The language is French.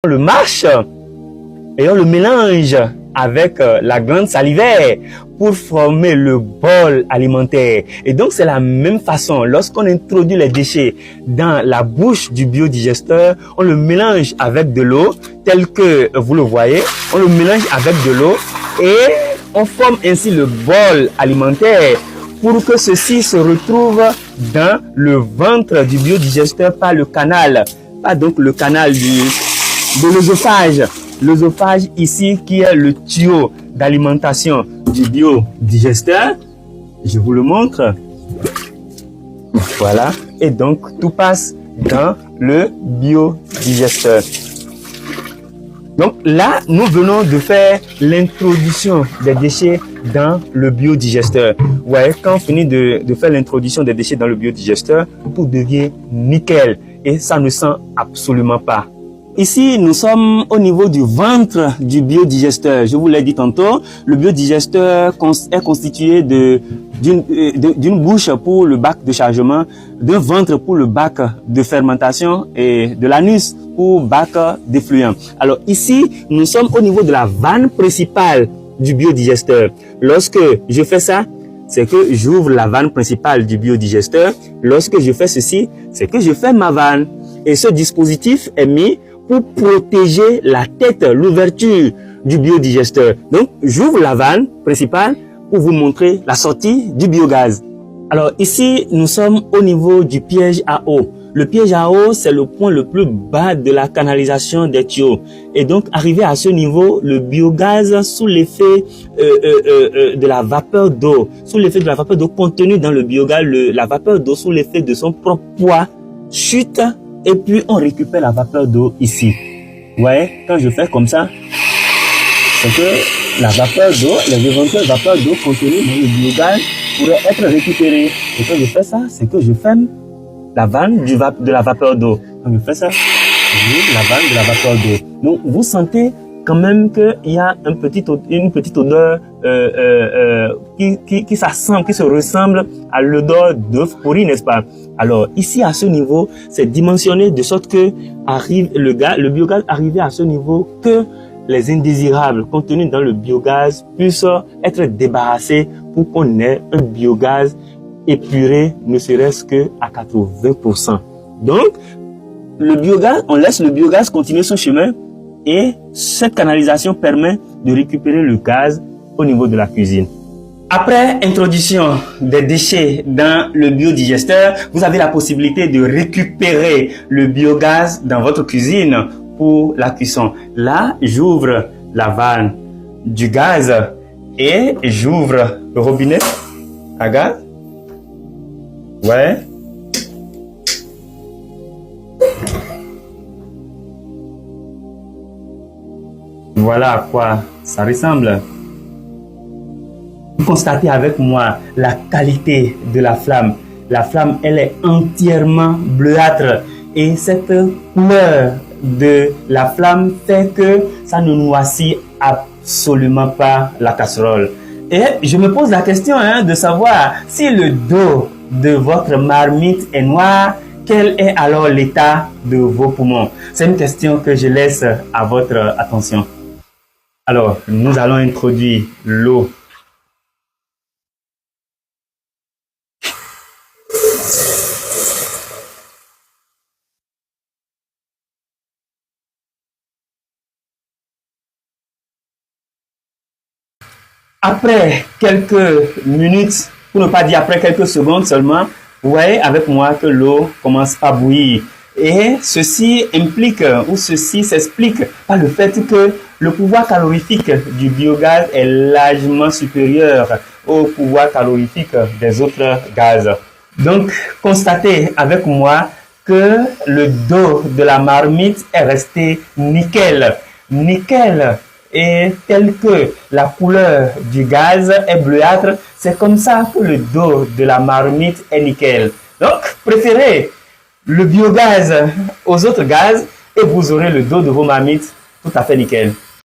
On le mâche et on le mélange avec la glande salivaire pour former le bol alimentaire. Et donc, c'est la même façon. Lorsqu'on introduit les déchets dans la bouche du biodigesteur, on le mélange avec de l'eau, tel que vous le voyez. On le mélange avec de l'eau et on forme ainsi le bol alimentaire pour que ceci se retrouve dans le ventre du biodigesteur par le canal. Pas donc le canal de l'œsophage. L'œsophage ici qui est le tuyau d'alimentation du biodigesteur. Je vous le montre. Voilà. Et donc tout passe dans le biodigesteur. Donc là, nous venons de faire l'introduction des déchets dans le biodigesteur. Ouais, quand on finit de faire l'introduction des déchets dans le biodigesteur, tout devient nickel et ça ne sent absolument pas. Ici, nous sommes au niveau du ventre du biodigesteur. Je vous l'ai dit tantôt, le biodigesteur est constitué d'une bouche pour le bac de chargement, d'un ventre pour le bac de fermentation et de l'anus pour bac d'effluent. Alors ici, nous sommes au niveau de la vanne principale du biodigesteur. Lorsque je fais ça, c'est que j'ouvre la vanne principale du biodigesteur. Lorsque je fais ceci, c'est que je fais ma vanne. Et ce dispositif est mis pour protéger la tête, l'ouverture du biodigesteur. Donc, j'ouvre la vanne principale pour vous montrer la sortie du biogaz. Alors ici, nous sommes au niveau du piège à eau. Le piège à eau, c'est le point le plus bas de la canalisation des tuyaux. Et donc, arrivé à ce niveau, le biogaz, sous l'effet de la vapeur d'eau, sous l'effet de la vapeur d'eau contenue dans le biogaz, la vapeur d'eau sous l'effet de son propre poids, chute. Et puis, on récupère la vapeur d'eau ici. Vous voyez, quand je fais comme ça, c'est que la vapeur d'eau, les éventuelles vapeurs d'eau contenues dans le biogaz pourraient être récupérées. Et quand je fais ça, c'est que je ferme la vanne de la vapeur d'eau. Quand je fais ça, j'ouvre la vanne de la vapeur d'eau. Donc, vous sentez quand même qu'il y a une petite odeur qui se ressemble à l'odeur d'œuf pourri, n'est-ce pas? Alors ici à ce niveau, c'est dimensionné de sorte que le biogaz arrivé à ce niveau que les indésirables contenus dans le biogaz puissent être débarrassés pour qu'on ait un biogaz épuré, ne serait-ce que à 80%. Donc le biogaz, on laisse le biogaz continuer son chemin et cette canalisation permet de récupérer le gaz au niveau de la cuisine. Après introduction des déchets dans le biodigesteur, vous avez la possibilité de récupérer le biogaz dans votre cuisine pour la cuisson. Là, j'ouvre la vanne du gaz et j'ouvre le robinet à gaz. Ouais. Voilà à quoi ça ressemble. Vous constatez avec moi la qualité de la flamme. La flamme, elle est entièrement bleuâtre. Et cette couleur de la flamme fait que ça ne noircit absolument pas la casserole. Et je me pose la question de savoir si le dos de votre marmite est noir, quel est alors l'état de vos poumons? C'est une question que je laisse à votre attention. Alors, nous allons introduire l'eau. Après quelques minutes, pour ne pas dire après quelques secondes seulement, vous voyez avec moi que l'eau commence à bouillir. Et ceci implique, ou ceci s'explique par le fait que le pouvoir calorifique du biogaz est largement supérieur au pouvoir calorifique des autres gaz. Donc, constatez avec moi que le dos de la marmite est resté nickel. Nickel. Et tel que la couleur du gaz est bleuâtre, c'est comme ça que le dos de la marmite est nickel. Donc, préférez le biogaz aux autres gaz et vous aurez le dos de vos marmites tout à fait nickel.